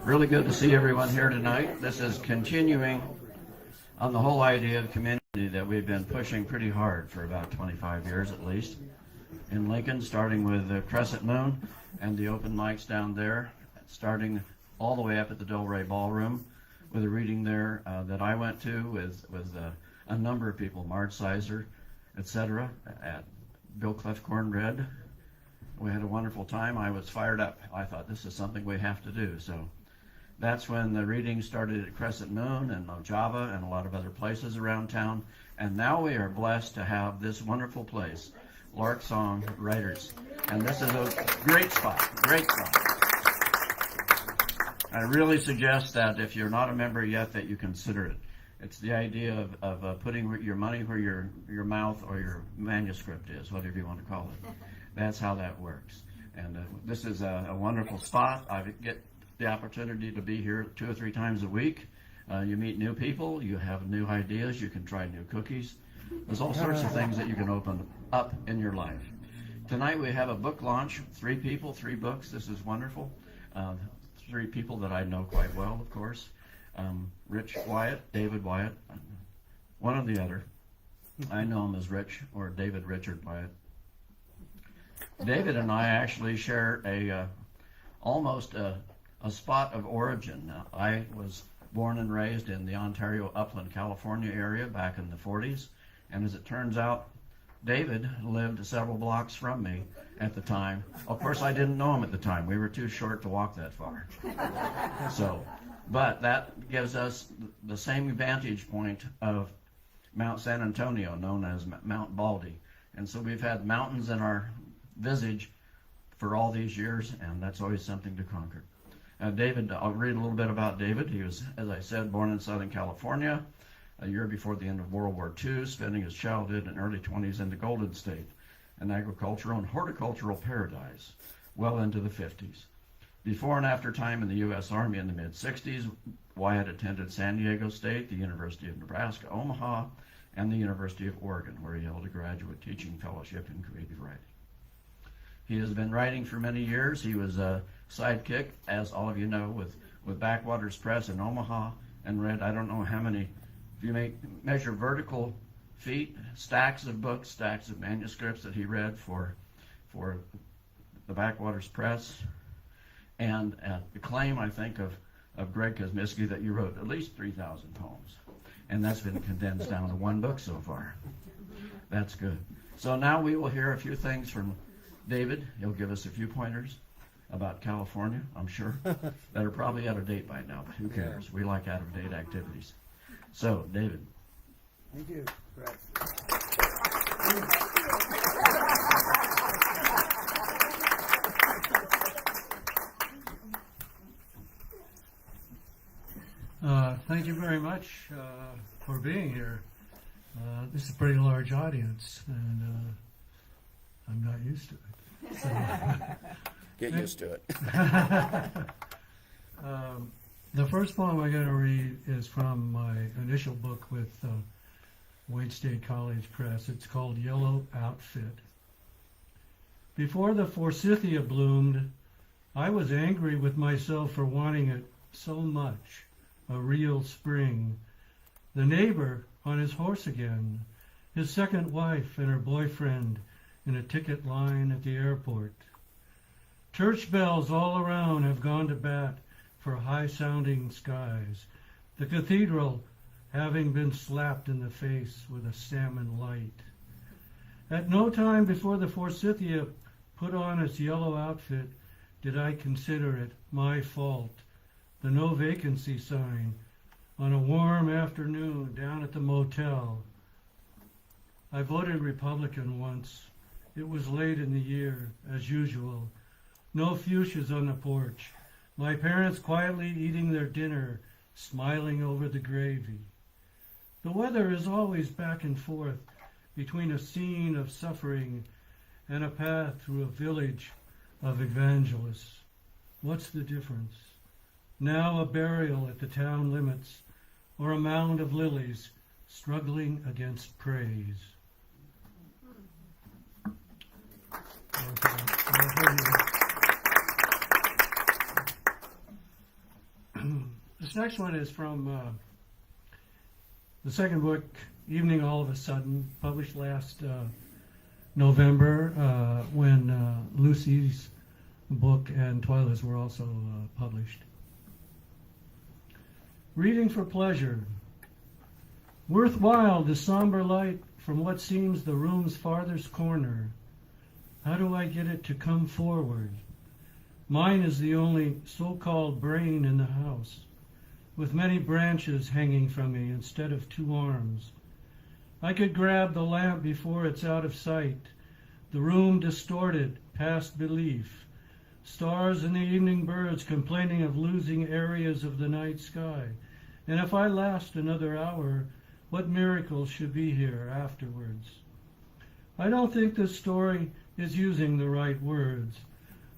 Really good to see everyone here tonight. This is continuing on the whole idea of community that we've been pushing pretty hard for about 25 years at least in Lincoln, starting with the Crescent Moon and the open mics down there, starting all the way up at the Delray Ballroom with a reading there that I went to with a number of people, Marge Sizer, etc., at Bill Clef Cornred. We had a wonderful time. I was fired up. I thought this is something we have to do. So that's when the readings started at Crescent Moon and Mojave and a lot of other places around town. And now we are blessed to have this wonderful place, Larksong Writers. And this is a great spot, great spot. I really suggest that if you're not a member yet, that you consider it. It's the idea of putting your money where your mouth or your manuscript is, whatever you want to call it. That's how that works. And this is a wonderful spot. I get the opportunity to be here 2 or 3 times a week. You meet new people. You have new ideas. You can try new cookies. There's all sorts of things that you can open up in your life. Tonight we have a book launch. 3 people, 3 books. This is wonderful. 3 people that I know quite well, of course. Rich Wyatt, David Wyatt, one or the other. I know him as Rich or David Richard Wyatt. David and I actually share almost a spot of origin. Now, I was born and raised in the Ontario, Upland, California area back in the 40s, and as it turns out, David lived several blocks from me at the time. Of course, I didn't know him at the time. We were too short to walk that far. But that gives us the same vantage point of Mount San Antonio, known as Mount Baldy. And so we've had mountains in our visage for all these years, and that's always something to conquer. David, I'll read a little bit about David. He was, as I said, born in Southern California a year before the end of World War II, spending his childhood and early 20s in the Golden State, an agricultural and horticultural paradise, well into the 50s. Before and after time in the U.S. Army in the mid-60s, Wyatt attended San Diego State, the University of Nebraska, Omaha, and the University of Oregon, where he held a graduate teaching fellowship in creative writing. He has been writing for many years. He was a sidekick, as all of you know, with Backwaters Press in Omaha, and read, I don't know how many, if you measure vertical feet, stacks of books, stacks of manuscripts that he read for the Backwaters Press. And the claim, I think, of Greg Kosmiski that you wrote at least 3,000 poems. And that's been condensed down to 1 book so far. That's good. So now we will hear a few things from David. He'll give us a few pointers about California, I'm sure, that are probably out of date by now, but who cares? We like out-of-date activities. So, David. Thank you, Brett. Thank you very much for being here. This is a pretty large audience, and I'm not used to it. So, Get used to it. The first poem I'm going to read is from my initial book with Wayne State College Press. It's called Yellow Outfit. Before the forsythia bloomed, I was angry with myself for wanting it so much, a real spring. The neighbor on his horse again, his second wife and her boyfriend in a ticket line at the airport. Church bells all around have gone to bat for high-sounding skies, the cathedral having been slapped in the face with a salmon light. At no time before the forsythia put on its yellow outfit did I consider it my fault, the no vacancy sign on a warm afternoon down at the motel. I voted Republican once. It was late in the year, as usual. No fuchsias on the porch. My parents quietly eating their dinner, smiling over the gravy. The weather is always back and forth between a scene of suffering and a path through a village of evangelists. What's the difference? Now a burial at the town limits, or a mound of lilies struggling against praise. This next one is from the second book, Evening All of a Sudden, published last November when Lucy's book and Twyla's were also published. Reading for pleasure. Worthwhile the somber light from what seems the room's farthest corner. How do I get it to come forward? Mine is the only so-called brain in the house, with many branches hanging from me instead of two arms. I could grab the lamp before it's out of sight, the room distorted past belief, stars and the evening birds complaining of losing areas of the night sky. And if I last another hour, what miracle should be here afterwards? I don't think this story is using the right words.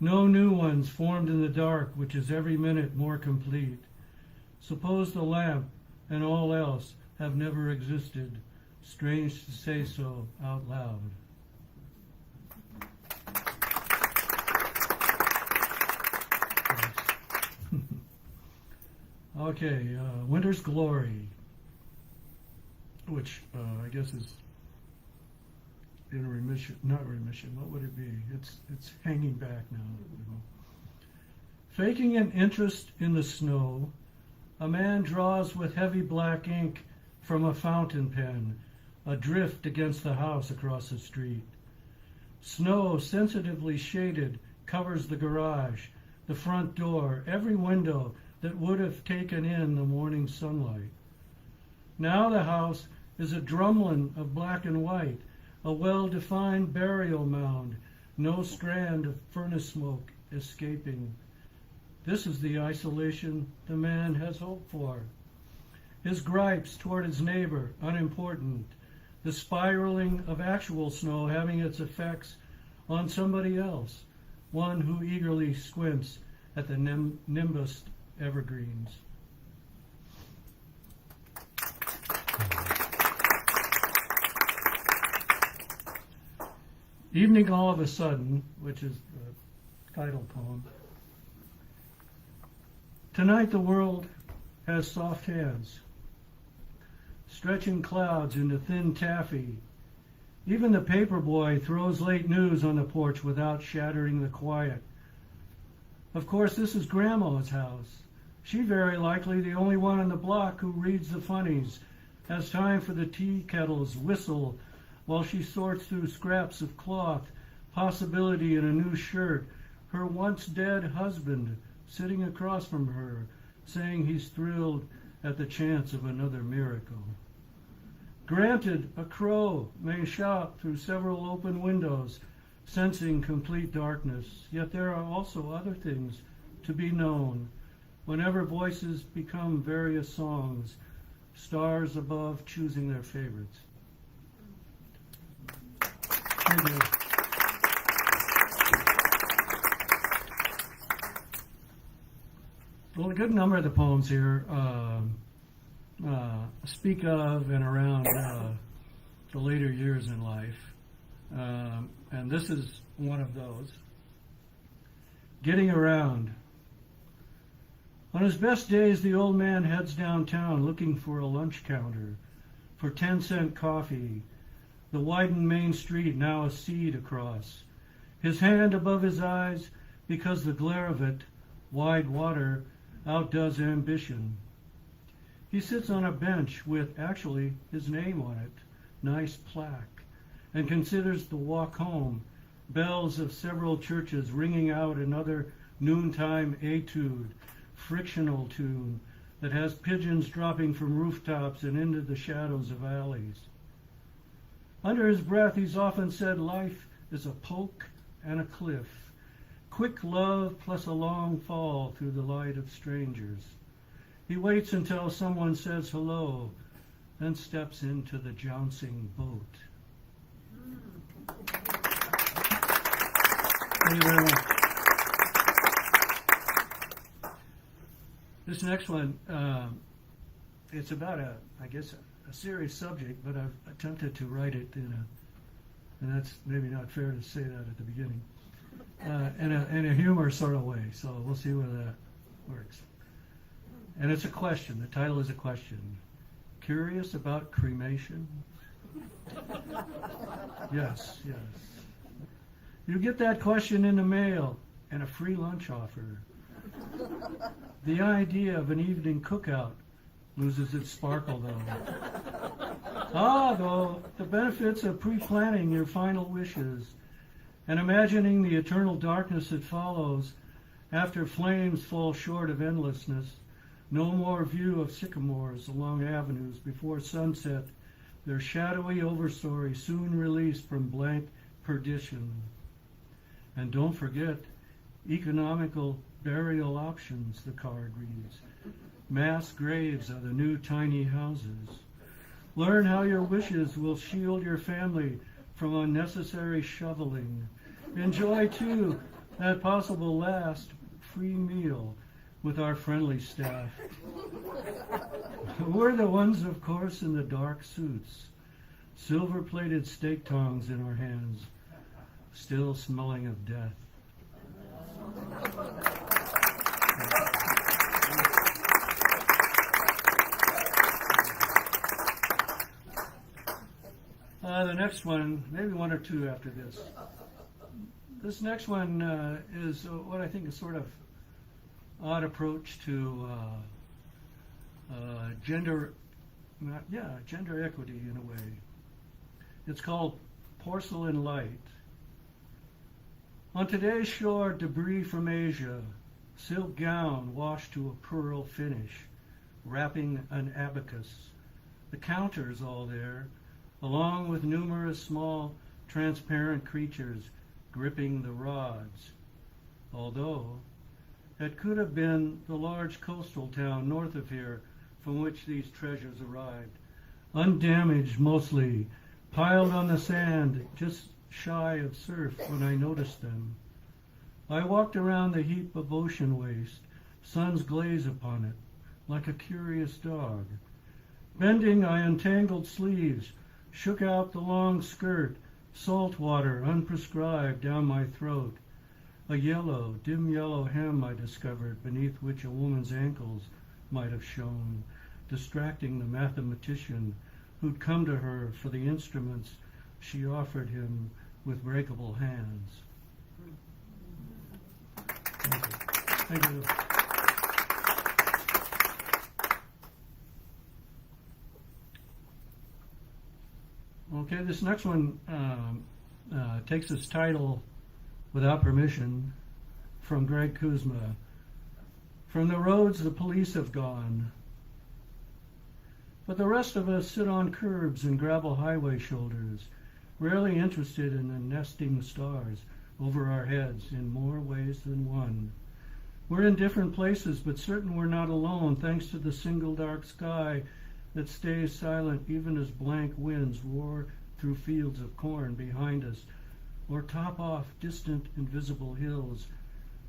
No new ones formed in the dark, which is every minute more complete. Suppose the lamp and all else have never existed. Strange to say so out loud. Okay, Winter's Glory, which I guess is in remission, not remission, what would it be? It's hanging back now. Faking an interest in the snow, a man draws with heavy black ink from a fountain pen, adrift against the house across the street. Snow, sensitively shaded, covers the garage, the front door, every window that would have taken in the morning sunlight. Now the house is a drumlin of black and white, a well-defined burial mound, no strand of furnace smoke escaping. This is the isolation the man has hoped for. His gripes toward his neighbor, unimportant. The spiraling of actual snow having its effects on somebody else, one who eagerly squints at the nimbus evergreens. Evening All of a Sudden, which is the title poem. Tonight the world has soft hands, stretching clouds into thin taffy. Even the paper boy throws late news on the porch without shattering the quiet. Of course, this is Grandma's house. She very likely the only one on the block who reads the funnies, has time for the tea kettles whistle while she sorts through scraps of cloth, possibility in a new shirt, her once dead husband sitting across from her, saying he's thrilled at the chance of another miracle. Granted, a crow may shout through several open windows, sensing complete darkness, yet there are also other things to be known. Whenever voices become various songs, stars above choosing their favorites. Well, a good number of the poems here speak of and around the later years in life. And this is one of those. Getting around. On his best days, the old man heads downtown looking for a lunch counter, for 10-cent coffee, the widened main street now a seed across, his hand above his eyes because the glare of it, wide water, outdoes ambition. He sits on a bench with actually his name on it, nice plaque, and considers the walk home, bells of several churches ringing out another noontime etude, frictional tune that has pigeons dropping from rooftops and into the shadows of alleys. Under his breath, he's often said life is a poke and a cliff, quick love plus a long fall through the light of strangers. He waits until someone says hello, then steps into the jouncing boat. Thank you very much. This next one, it's about a serious subject, but I've attempted to write it and that's maybe not fair to say that at the beginning, in a humor sort of way. So we'll see whether that works. And it's a question. The title is a question. Curious about cremation? Yes, yes. You get that question in the mail and a free lunch offer. The idea of an evening cookout loses its sparkle, though, the benefits of pre-planning your final wishes and imagining the eternal darkness that follows after flames fall short of endlessness. No more view of sycamores along avenues before sunset, their shadowy overstory soon released from blank perdition. And don't forget, economical burial options, the card reads. Mass graves are the new tiny houses. Learn how your wishes will shield your family from unnecessary shoveling. Enjoy, too, that possible last free meal with our friendly staff. We're the ones, of course, in the dark suits, silver-plated steak tongs in our hands, still smelling of death. The next one, maybe one or two after this. This next one is what I think is sort of odd approach to gender equity in a way. It's called Porcelain Light. On today's shore, debris from Asia, silk gown washed to a pearl finish, wrapping an abacus. The counter's all there, along with numerous small, transparent creatures gripping the rods. Although, it could have been the large coastal town north of here from which these treasures arrived, undamaged mostly, piled on the sand, just shy of surf when I noticed them. I walked around the heap of ocean waste, sun's glaze upon it, like a curious dog. Bending, I untangled sleeves, shook out the long skirt, salt water unprescribed down my throat. A yellow, dim yellow hem I discovered, beneath which a woman's ankles might have shown, distracting the mathematician who'd come to her for the instruments she offered him with breakable hands. Thank you. Thank you. Okay, this next one takes its title, without permission, from Greg Kuzma. From the roads the police have gone, but the rest of us sit on curbs and gravel highway shoulders, rarely interested in the nesting stars over our heads in more ways than one. We're in different places, but certain we're not alone, thanks to the single dark sky that stays silent even as blank winds roar through fields of corn behind us, or top off distant invisible hills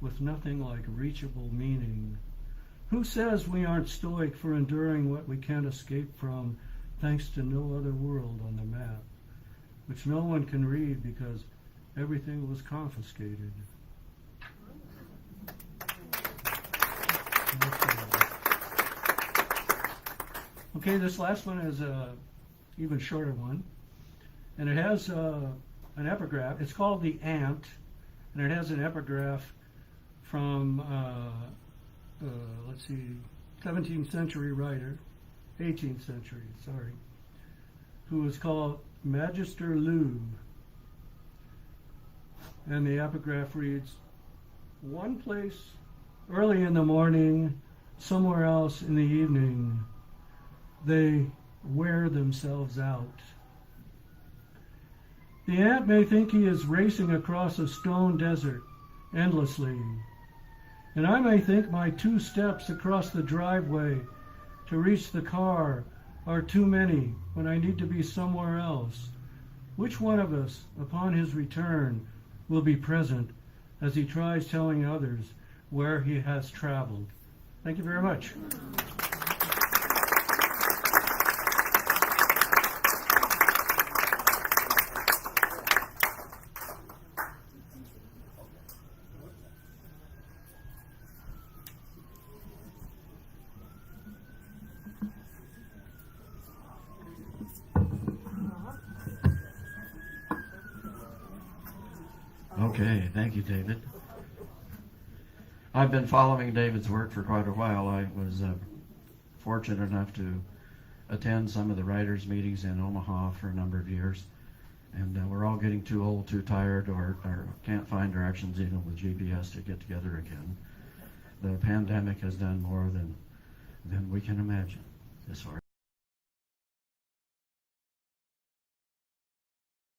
with nothing like reachable meaning. Who says we aren't stoic for enduring what we can't escape from, thanks to no other world on the map, which no one can read because everything was confiscated? Okay, this last one is a even shorter one, and it has an epigraph. It's called The Ant, and it has an epigraph from, 17th century writer, 18th century, sorry, who was called Magister Lube. And the epigraph reads, one place early in the morning, somewhere else in the evening, they wear themselves out. The ant may think he is racing across a stone desert endlessly, and I may think my 2 steps across the driveway to reach the car are too many when I need to be somewhere else. Which one of us, upon his return, will be present as he tries telling others where he has traveled? Thank you very much. Okay, thank you, David. I've been following David's work for quite a while. I was fortunate enough to attend some of the writers' meetings in Omaha for a number of years. And we're all getting too old, too tired, or can't find directions even with GPS to get together again. The pandemic has done more than we can imagine as far